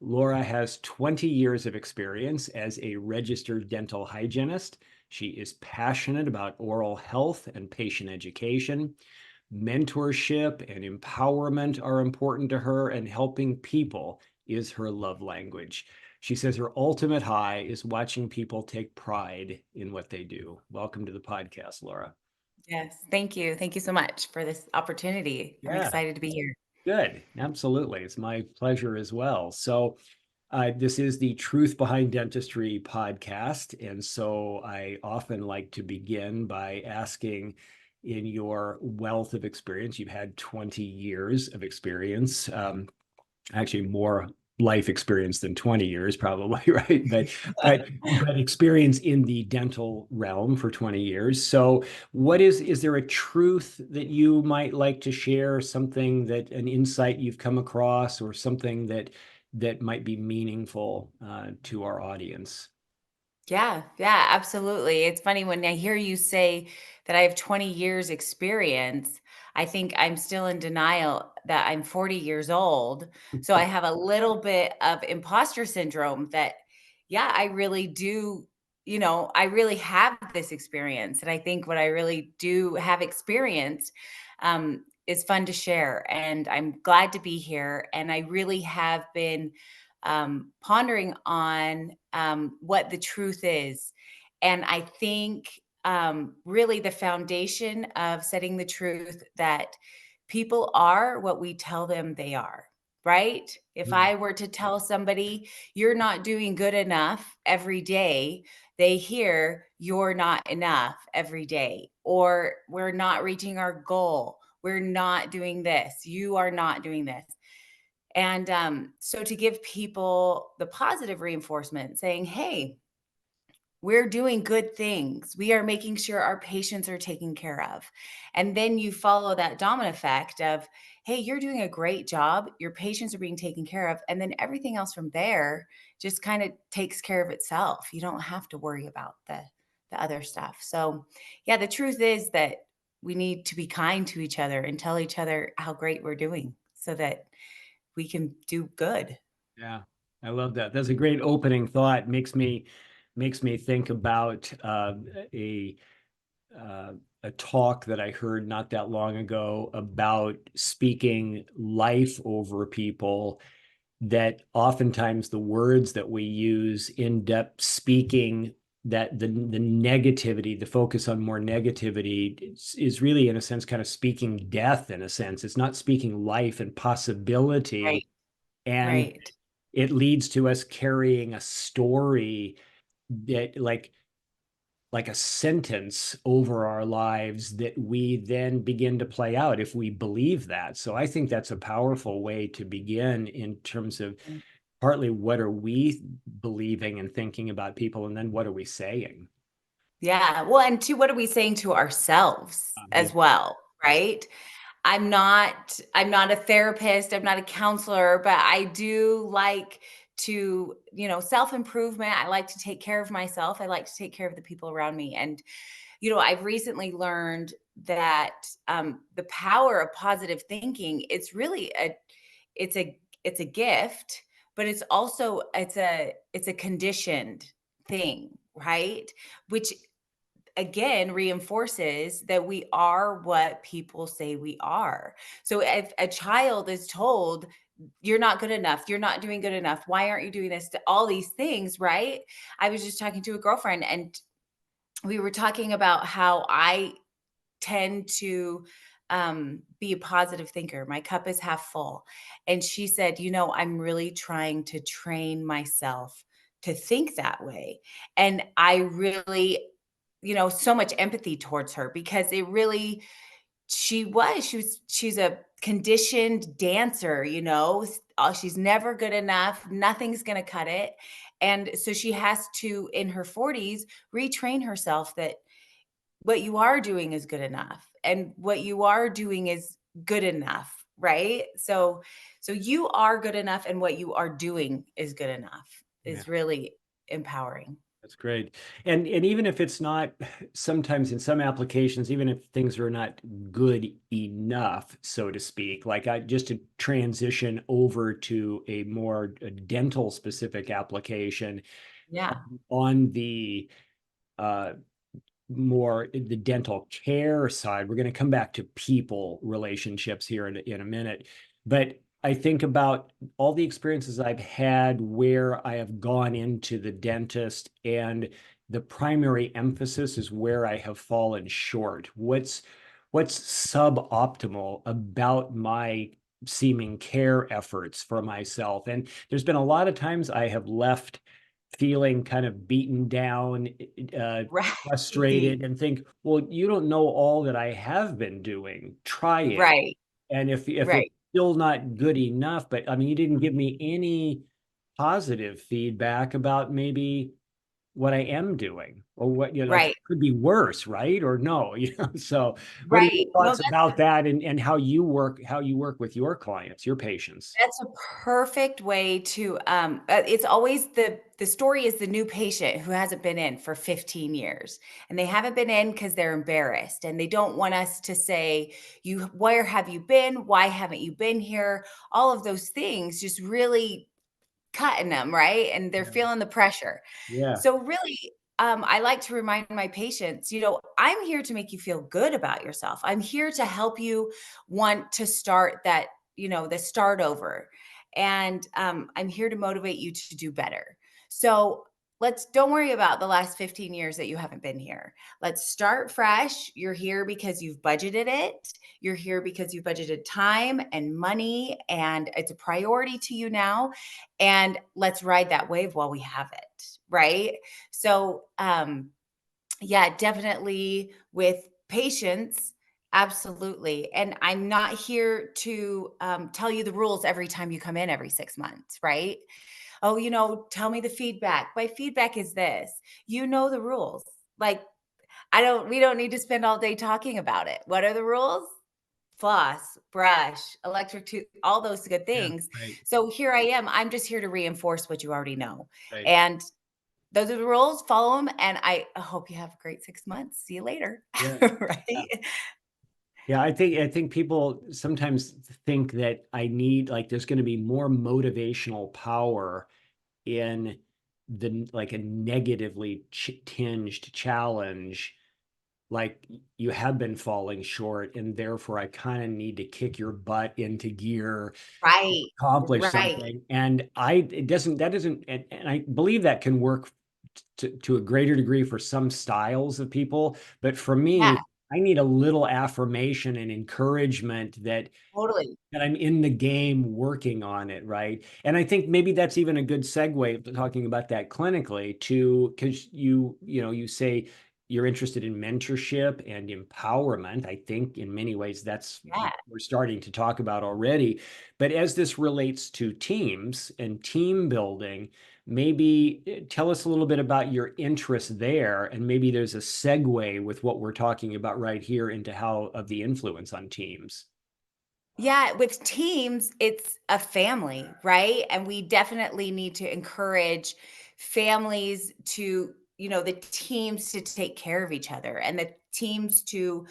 Laura has 20 years of experience as a registered dental hygienist. She is passionate about oral health and patient education. Mentorship and empowerment are important to her, and helping people is her love language. She says her ultimate high is watching people take pride in what they do. Welcome to the podcast, Laura. Yes, thank you. Thank you so much for this opportunity. I'm Yeah, excited to be here. good. Absolutely. It's my pleasure as well. This is the Truth Behind Dentistry podcast. And so I often like to begin by asking, in your wealth of experience, you've had 20 years of experience, actually more life experience than 20 years probably, right? But experience in the dental realm for 20 years. So is there a truth that you might like to share, something that an insight you've come across, or something that might be meaningful to our audience? Yeah, absolutely. It's funny when I hear you say that I have 20 years experience, I think I'm still in denial that I'm 40 years old. So I have a little bit of imposter syndrome that, yeah, I really do, I really have this experience. And I think what I really do have experience is fun to share. And I'm glad to be here. And I really have been pondering on what the truth is. And I think really the foundation of setting the truth that people are what we tell them they are, right? If Mm. I were to tell somebody you're not doing good enough every day, they hear you're not enough every day, or we're not reaching our goal. We're not doing this. You are not doing this. And so to give people the positive reinforcement saying, hey, we're doing good things. We are making sure our patients are taken care of. And then you follow that domino effect of, hey, you're doing a great job. Your patients are being taken care of. And then everything else from there just kind of takes care of itself. You don't have to worry about the other stuff. So yeah, the truth is that we need to be kind to each other and tell each other how great we're doing so that we can do good. Yeah, I love that. That's a great opening thought. Makes me think about a uh, a talk that I heard not that long ago about speaking life over people, that oftentimes the words that we use end up speaking, that the negativity, the focus on more negativity is really, in a sense, kind of speaking death. In a sense, it's not speaking life and possibility, Right. and Right. it leads to us carrying a story that, like a sentence over our lives, that we then begin to play out if we believe that. So I think that's a powerful way to begin, in terms of partly what are we believing and thinking about people, and then what are we saying? Yeah. Well, and two, what are we saying to ourselves Yeah, as well, yeah, right? I'm not a therapist, I'm not a counselor, but I do like to, self-improvement. I like to take care of myself. I like to take care of the people around me. And, I've recently learned that the power of positive thinking, it's a gift, but it's a conditioned thing, right? Which again reinforces that we are what people say we are. So if a child is told, you're not good enough, you're not doing good enough, why aren't you doing this, to all these things, right? I was just talking to a girlfriend and we were talking about how I tend to be a positive thinker. My cup is half full. And she said, I'm really trying to train myself to think that way. And I really, so much empathy towards her because it really, she's a conditioned dancer, she's never good enough, nothing's going to cut it. And so she has to, in her 40s, retrain herself that what you are doing is good enough and what you are doing is good enough, right? So you are good enough and what you are doing is good enough yeah. is really empowering. That's great. And even if it's not, sometimes in some applications, even if things are not good enough, so to speak, like I just to transition over to a more dental specific application Yeah. on the uh, more the dental care side. We're going to come back to people relationships here in a minute. But I think about all the experiences I've had where I have gone into the dentist and the primary emphasis is where I have fallen short. What's suboptimal about my seeming care efforts for myself? And there's been a lot of times I have left feeling kind of beaten down, uh, Right. frustrated, and think, well, you don't know all that I have been doing. Try it. Right. And if it's Right. still not good enough, but I mean, you didn't give me any positive feedback about maybe what I am doing or what, like Right. could be worse, right? Or no, So what are your Right. No, thoughts about that and how you work with your clients, your patients? that's a perfect way to, it's always the story is the new patient who hasn't been in for 15 years, and they haven't been in because 'cause they're embarrassed, and they don't want us to say, "You where have you been? Why haven't you been here?" All of those things just really cutting them, right? And they're Yeah. feeling the pressure. Yeah. So really, I like to remind my patients, I'm here to make you feel good about yourself. I'm here to help you want to start that, the start over. And I'm here to motivate you to do better. So let's don't worry about the last 15 years that you haven't been here. Let's start fresh. You're here because you've budgeted it. You're here because you've budgeted time and money, and it's a priority to you now. And let's ride that wave while we have it. Right. So, yeah, definitely with patience. Absolutely. And I'm not here to tell you the rules every time you come in every 6 months, right? Oh, tell me the feedback. My feedback is this. You know the rules. Like, we don't need to spend all day talking about it. What are the rules? Floss, brush, electric tooth, all those good Yeah. things. Right. So here I am. I'm just here to reinforce what you already know. Right. And those are the rules, follow them, and I hope you have a great 6 months. See you later. Yeah. Yeah. Right? Yeah, I think people sometimes think that I need like there's going to be more motivational power in the like a negatively tinged challenge, like you have been falling short, and therefore I kind of need to kick your butt into gear, Right, accomplish right. something. And it doesn't that doesn't and I believe that can work to a greater degree for some styles of people, but for me, Yeah, I need a little affirmation and encouragement totally. that I'm in the game working on it, right? And I think maybe that's even a good segue to talking about that clinically to because you say you're interested in mentorship and empowerment. I think in many ways that's Yeah. we're starting to talk about already. But as this relates to teams and team building, maybe tell us a little bit about your interest there, and maybe there's a segue with what we're talking about right here into how of the influence on teams. Yeah, with teams, it's a family, right? And we definitely need to encourage families to, the teams to take care of each other and the teams to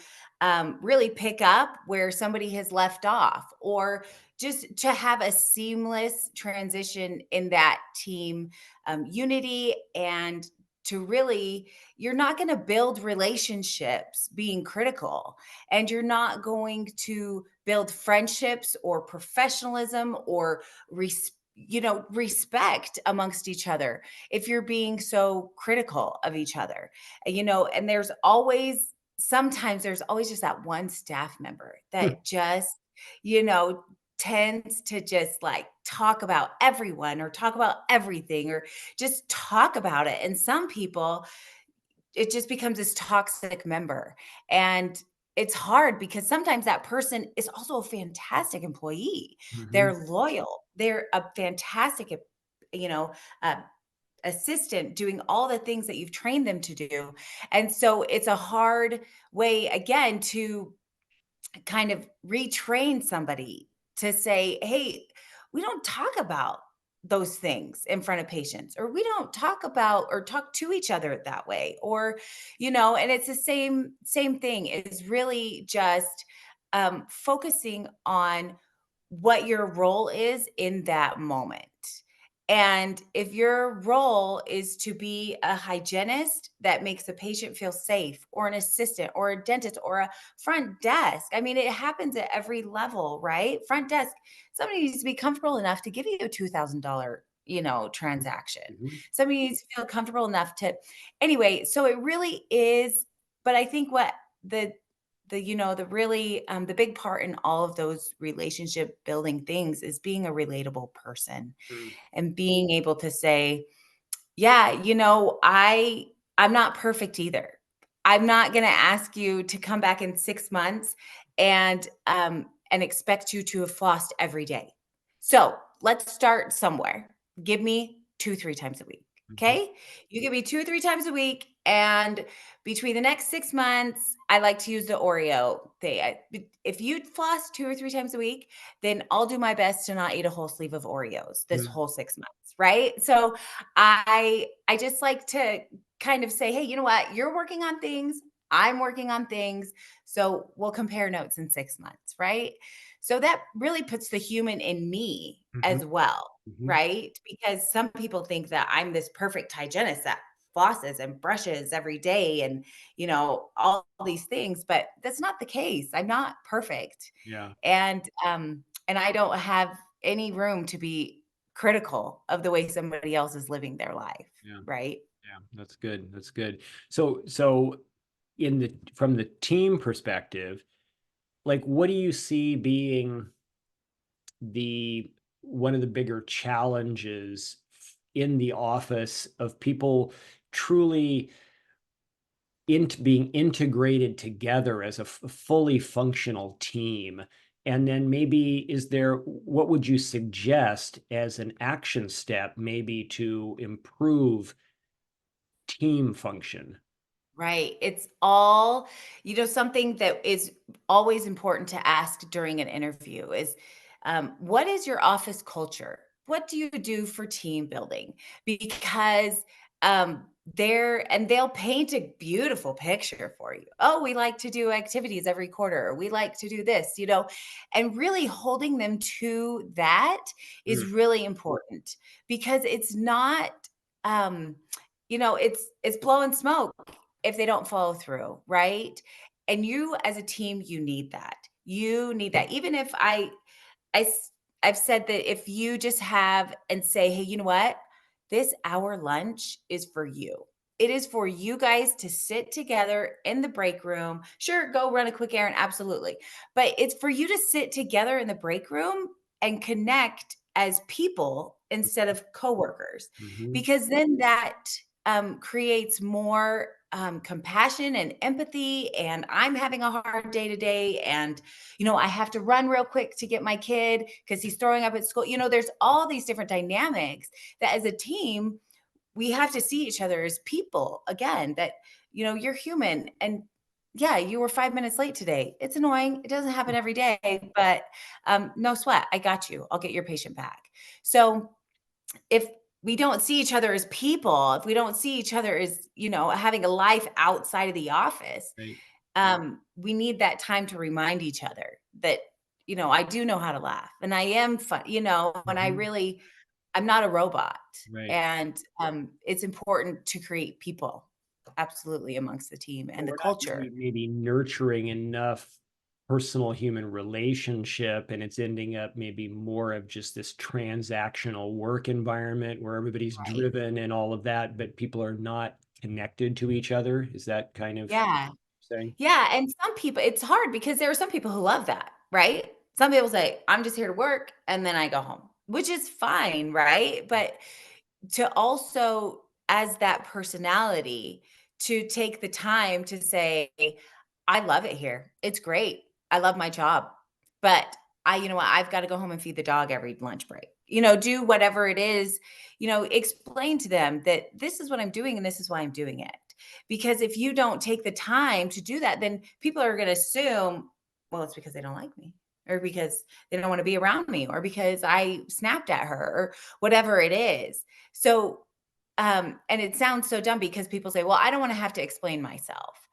really pick up where somebody has left off, or just to have a seamless transition in that team unity, and to really, you're not going to build relationships being critical, and you're not going to build friendships or professionalism or respect amongst each other if you're being so critical of each other. And there's always just that one staff member that just you know tends to just like talk about everyone or talk about everything or just talk about it. And some people, it just becomes this toxic member. And it's hard because sometimes that person is also a fantastic employee. Mhm. They're loyal. They're a fantastic, you know, uh, assistant doing all the things that you've trained them to do. And so it's a hard way, again, to kind of retrain somebody to say, hey, we don't talk about those things in front of patients, or we don't talk about or talk to each other that way, or and it's the same thing, is really just focusing on what your role is in that moment. And if your role is to be a hygienist that makes a patient feel safe, or an assistant, or a dentist, or a front desk, I mean, it happens at every level, right? Front desk, somebody needs to be comfortable enough to give you a $2,000, transaction. Mhm. Somebody needs to feel comfortable enough to, anyway, so it really is. But I think what the really the big part in all of those relationship building things is being a relatable person, Mm. and being able to say, yeah, I'm not perfect either. I'm not going to ask you to come back in 6 months and expect you to have flossed every day. So, let's start somewhere. Give me 2 3 times a week. Mhm. Okay? You give me 2 3 times a week, and between the next 6 months, I like to use the Oreo thing. If you floss 2 or 3 times a week, then I'll do my best to not eat a whole sleeve of Oreos this Mm. whole 6 months, right? So, I just like to kind of say, "Hey, you know what? You're working on things, I'm working on things, so we'll compare notes in 6 months," right? So that really puts the human in me Mhm. as well, Mhm. right? Because some people think that I'm this perfect hygienist that flosses and brushes every day and, all these things, but that's not the case. I'm not perfect. Yeah. And I don't have any room to be critical of the way somebody else is living their life, Yeah. right? Yeah. That's good. That's good. So in the from the team perspective, like what do you see being the one of the bigger challenges in the office of people truly being integrated together as a fully functional team? And then maybe what would you suggest as an action step maybe to improve team function? Right. It's all, something that is always important to ask during an interview is, what is your office culture? What do you do for team building? Because they'll paint a beautiful picture for you. Oh, we like to do activities every quarter, or we like to do this, and really holding them to that is Mm. really important, because it's not, um, it's blowing smoke if they don't follow through, right? And you as a team, you need that. You need that. Even if I s- I've said that if you just have and say, "Hey, you know what? This hour lunch is for you. It is for you guys to sit together in the break room. Sure, go run a quick errand, absolutely. But it's for you to sit together in the break room and connect as people instead of coworkers, Mhm. because then that creates more compassion and empathy. And I'm having a hard day today, and I have to run real quick to get my kid because he's throwing up at school. There's all these different dynamics that as a team, we have to see each other as people again, that, you're human. And yeah, you were 5 minutes late today. It's annoying. It doesn't happen every day, but no sweat. I got you. I'll get your patient back. So if we don't see each other as people, if we don't see each other as, having a life outside of the office, Right. we need that time to remind each other that, I do know how to laugh, and I am fun, and Mhm. I'm not a robot. Right. And it's important to create people absolutely amongst the team But and the we're not culture. really maybe nurturing enough personal human relationship, and it's ending up maybe more of just this transactional work environment where everybody's Right. driven and all of that, but people are not connected to each other. Is that kind of Yeah. saying? Yeah. And some people, it's hard because there are some people who love that, right? Some people say, I'm just here to work and then I go home, which is fine, right? But to also, as that personality, to take the time to say, I love it here. It's great. I love my job. But you know what? I've got to go home and feed the dog every lunch break. Do whatever it is, explain to them that this is what I'm doing and this is why I'm doing it. Because if you don't take the time to do that, then people are going to assume, well, it's because they don't like me. or because they don't want to be around me, or because I snapped at her, or whatever it is. So, and it sounds so dumb because people say, well, I don't want to have to explain myself.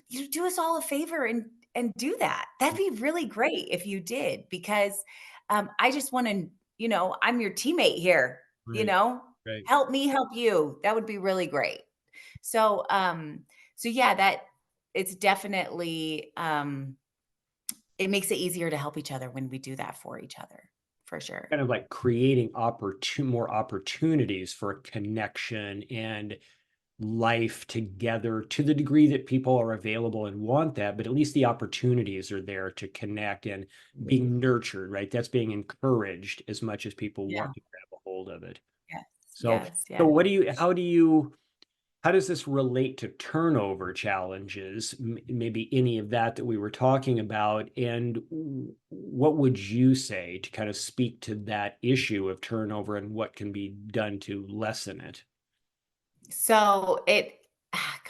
You do us all a favor and do that. That'd be really great if you did, because I just want to, I'm your teammate here, you Right, know, right. help me help you. That would be really great. So, so yeah, that it's definitely, it makes it easier to help each other when we do that for each other, for sure. Kind of like creating more opportunities for connection and life together to the degree that people are available and want that, but at least the opportunities are there to connect and being nurtured, right? That's being encouraged as much as people Yeah. want to grab a hold of it. Yes. So, Yes. so Yes. how does this relate to turnover challenges? Maybe any of that we were talking about, and what would you say to kind of speak to that issue of turnover and what can be done to lessen it? So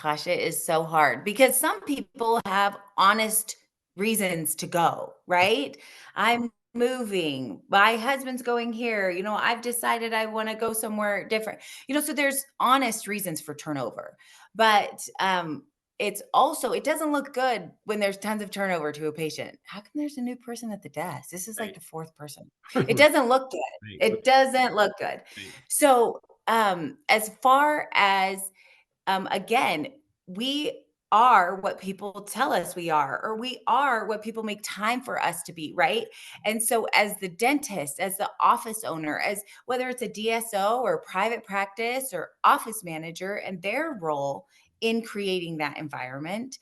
gosh, it is so hard because some people have honest reasons to go, right? I'm moving. My husband's going here. I've decided I want to go somewhere different. So there's honest reasons for turnover. But it doesn't look good when there's tons of turnover to a patient. How come there's a new person at the desk? This is like Right. the fourth person. It Right. doesn't look good. It doesn't look good. Right. So as far as, again, we are what people tell us we are, or we are what people make time for us to be, right? And so, as the dentist, as the office owner, as whether it's a DSO or private practice or office manager, and their role in creating that environment,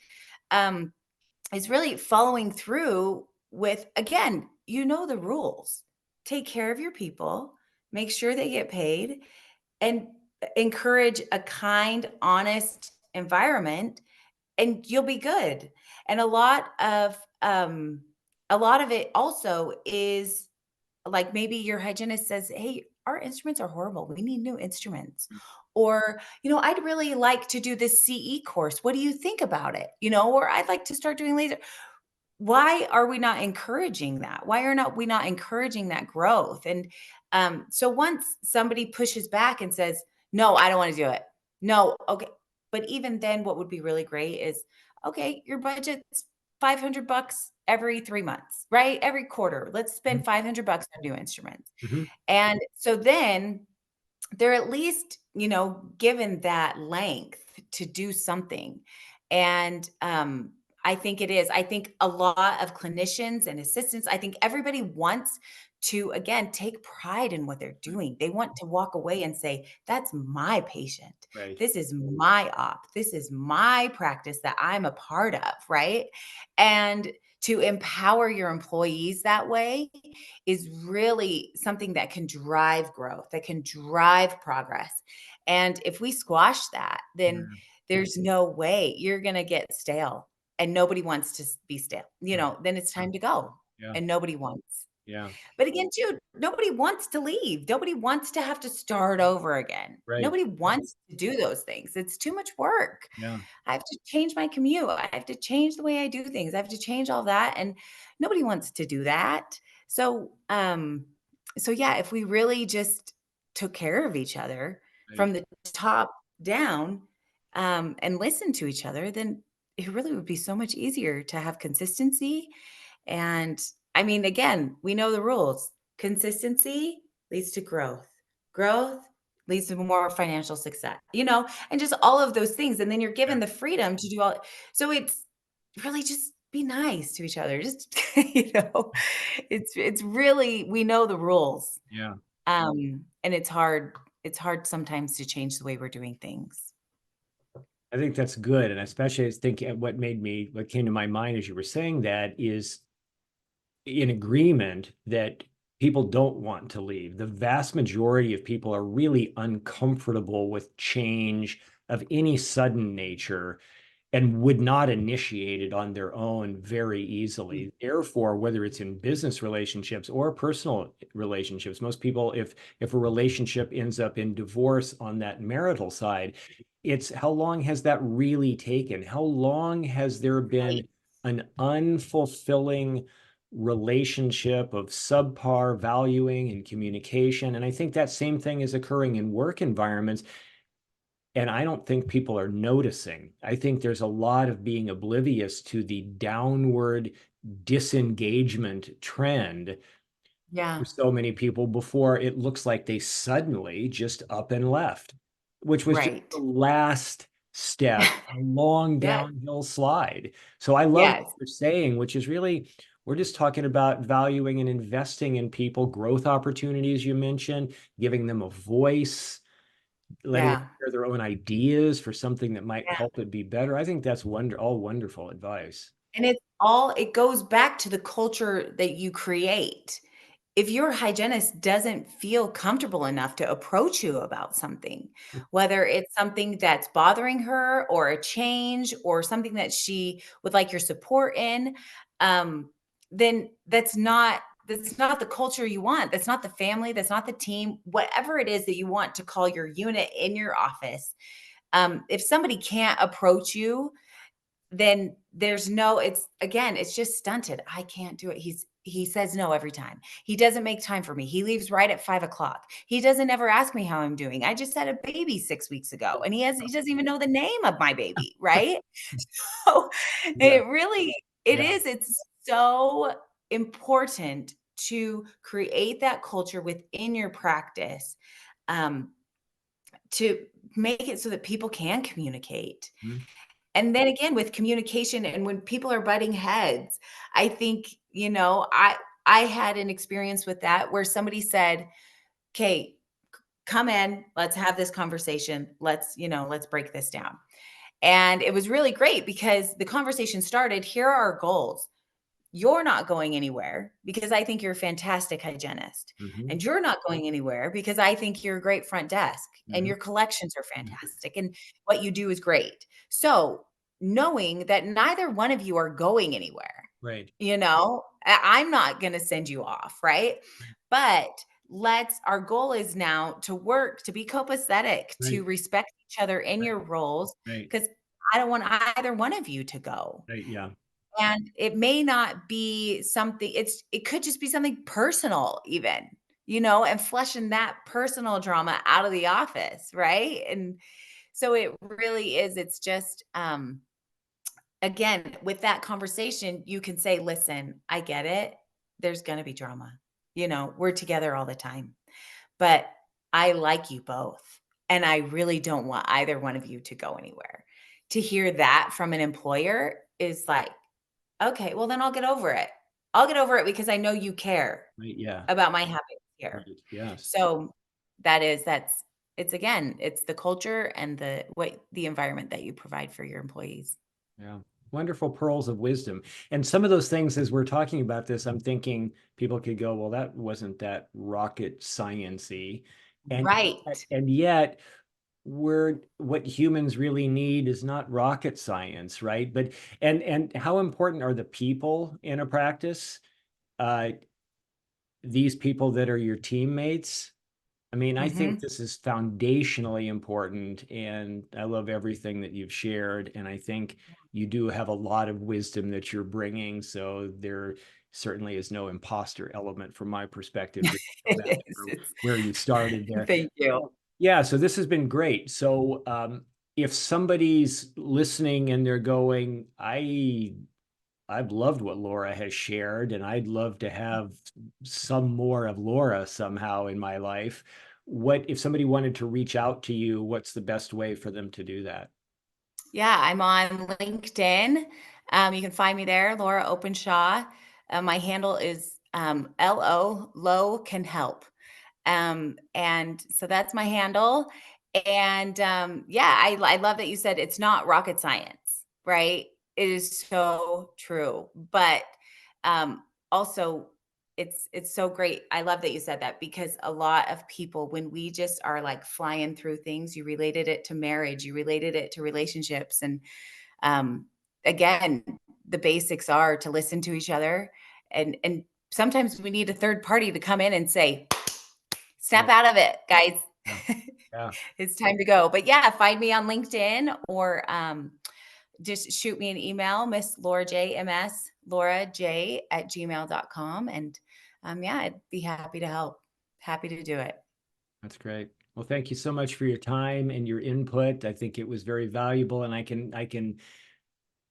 um, is really following through with, again, the rules. Take care of your people, make sure they get paid, and encourage a kind, honest environment, and you'll be good. And a lot of it also is like, maybe your hygienist says, "Hey, our instruments are horrible. We need new instruments." Or, "I'd really like to do this CE course. What do you think about it?" Or, "I'd like to start doing laser." Why are we not encouraging that? Why are not we not encouraging that growth? And so once somebody pushes back and says, "No, I don't want to do it." No, okay. But even then, what would be really great is, okay, your budget's $500 every 3 months, right? Every quarter. Let's Mhm. spend $500 on new instruments. Mhm. And so then they're at least, given that length to do something. And I think a lot of clinicians and assistants, I think everybody wants to, again, take pride in what they're doing. They want to walk away and say, that's my patient. Right. This is my op. This is my practice that I'm a part of, right? And to empower your employees that way is really something that can drive growth, that can drive progress. And if we squash that, then Yeah. there's no way you're going to get stale, and nobody wants to be stale. Right. Then it's time to go, Yeah. and nobody wants. Yeah. But again, too, nobody wants to leave. Nobody wants to have to start over again. Right. Nobody wants to do those things. It's too much work. Yeah. I have to change my commute. I have to change the way I do things. I have to change all that, and nobody wants to do that. So, so yeah, if we really just took care of each other Right. from the top down, and listened to each other, then it really would be so much easier to have consistency. And I mean, again, we know the rules. Consistency leads to growth. Growth leads to more financial success, and just all of those things. And then you're Yeah. given the freedom to do all. So it's really just be nice to each other. Just, it's really, we know the rules. Yeah. And it's hard sometimes to change the way we're doing things. I think that's good. And especially I was thinking what came to my mind as you were saying that is in agreement that people don't want to leave. The vast majority of people are really uncomfortable with change of any sudden nature and would not initiate it on their own very Mm. easily. Therefore, whether it's in business relationships or personal relationships, most people, if a relationship ends up in divorce on that marital side, it's how long has that really taken? How long has there Right. been an unfulfilling relationship of subpar valuing and communication. And I think that same thing is occurring in work environments. And I don't think people are noticing. I think there's a lot of being oblivious to the downward disengagement trend Yeah. for so many people before it looks like they suddenly just up and left, which was just the Right. last step, a long Yes. downhill slide. So I love what Yes. you're saying, which is really, we're just talking about valuing and investing in people, growth opportunities you mentioned, giving them a voice, letting them Yeah. share their own ideas for something that might Yeah. help it be better. I think that's all wonderful advice. And it goes back to the culture that you create. If your hygienist doesn't feel comfortable enough to approach you about something, whether it's something that's bothering her or a change or something that she would like your support in, um, then that's not the culture you want. That's not the family. That's not the team. Whatever it is that you want to call your unit in your office, if somebody can't approach you, then there's no it's again, it's just stunted. I can't do it. He says no every time. He doesn't make time for me. He leaves right at 5 o'clock. He doesn't ever ask me how I'm doing. I just had a baby 6 weeks ago and he doesn't even know the name of my baby, right? So Yeah, it really it yeah, is. It's so important to create that culture within your practice, um, to make it so that people can communicate. mhm, And then again, with communication and when people are butting heads, I think, I had an experience with that where somebody said, "Okay, come in, let's have this conversation. Let's break this down." And it was really great because the conversation started, "Here are our goals. You're not going anywhere because I think you're a fantastic hygienist. mhm, And you're not going anywhere because I think you're a great front desk and mhm, your collections are mhm. fantastic and what you do is great." So, knowing that neither one of you are going anywhere, Right, I'm not going to send you off, right? But our goal is now to work, to be copacetic, right, to respect each other in right, your roles, right, because I don't want either one of you to go. right, yeah, And it may not be something it could just be something personal even, and flushing that personal drama out of the office, right? And so it really is, it's just, again, with that conversation, you can say, "Listen, I get it. There's gonna be drama. We're together all the time, but I like you both, and I really don't want either one of you to go anywhere." To hear that from an employer is like, "Okay, well, then I'll get over it. I'll get over it because I know you care right, yeah, about my happiness here." right, yes, So, that's it's again, it's the culture and the environment that you provide for your employees. yeah. Wonderful pearls of wisdom. And some of those things, as we're talking about this, I'm thinking people could go, well, that wasn't that rocket science-y. Right. And yet what humans really need is not rocket science, right? But and how important are the people in a practice? Uh, these people that are your teammates. I mean, I think Mhm. this is foundationally important, and I love everything that you've shared. And I think you do have a lot of wisdom that you're bringing. So there certainly is no imposter element from my perspective. Just go back It to is, it's where you started there. thank you. Well, yeah, so this has been great. So if somebody's listening and they're going, I've loved what Laura has shared, and I'd love to have some more of Laura somehow in my life. What if somebody wanted to reach out to you? What's the best way for them to do that? Yeah, I'm on LinkedIn. You can find me there, Laura Openshaw. My handle is LO, Low Can Help. And so that's my handle. And yeah, I love that you said it's not rocket science, right? It is so true. But also, it's so great. I love that you said that because a lot of people, when we just are like flying through things, you related it to marriage, you related it to relationships, and um, again, the basics are to listen to each other, and sometimes we need a third party to come in and say, "Snap Right. out of it, guys. Yeah. Yeah. It's time to go." But yeah, find me on LinkedIn or just shoot me an email, Miss Laura J, MS, Laura J at gmail.com. And yeah, I'd be happy to help. Happy to do it. That's great. Well, thank you so much for your time and your input. I think it was very valuable, and I can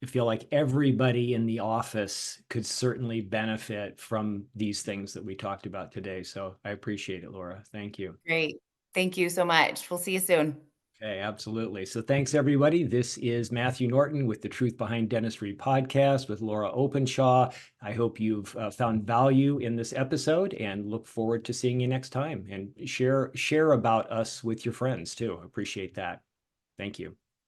feel like everybody in the office could certainly benefit from these things that we talked about today. So I appreciate it, Laura. Thank you. Great. Thank you so much. We'll see you soon. Okay, absolutely. So thanks, everybody. This is Matthew Norton with the Truth Behind Dentistry podcast with Laura Openshaw. I hope you've found value in this episode and look forward to seeing you next time. And share about us with your friends too. Appreciate that. Thank you.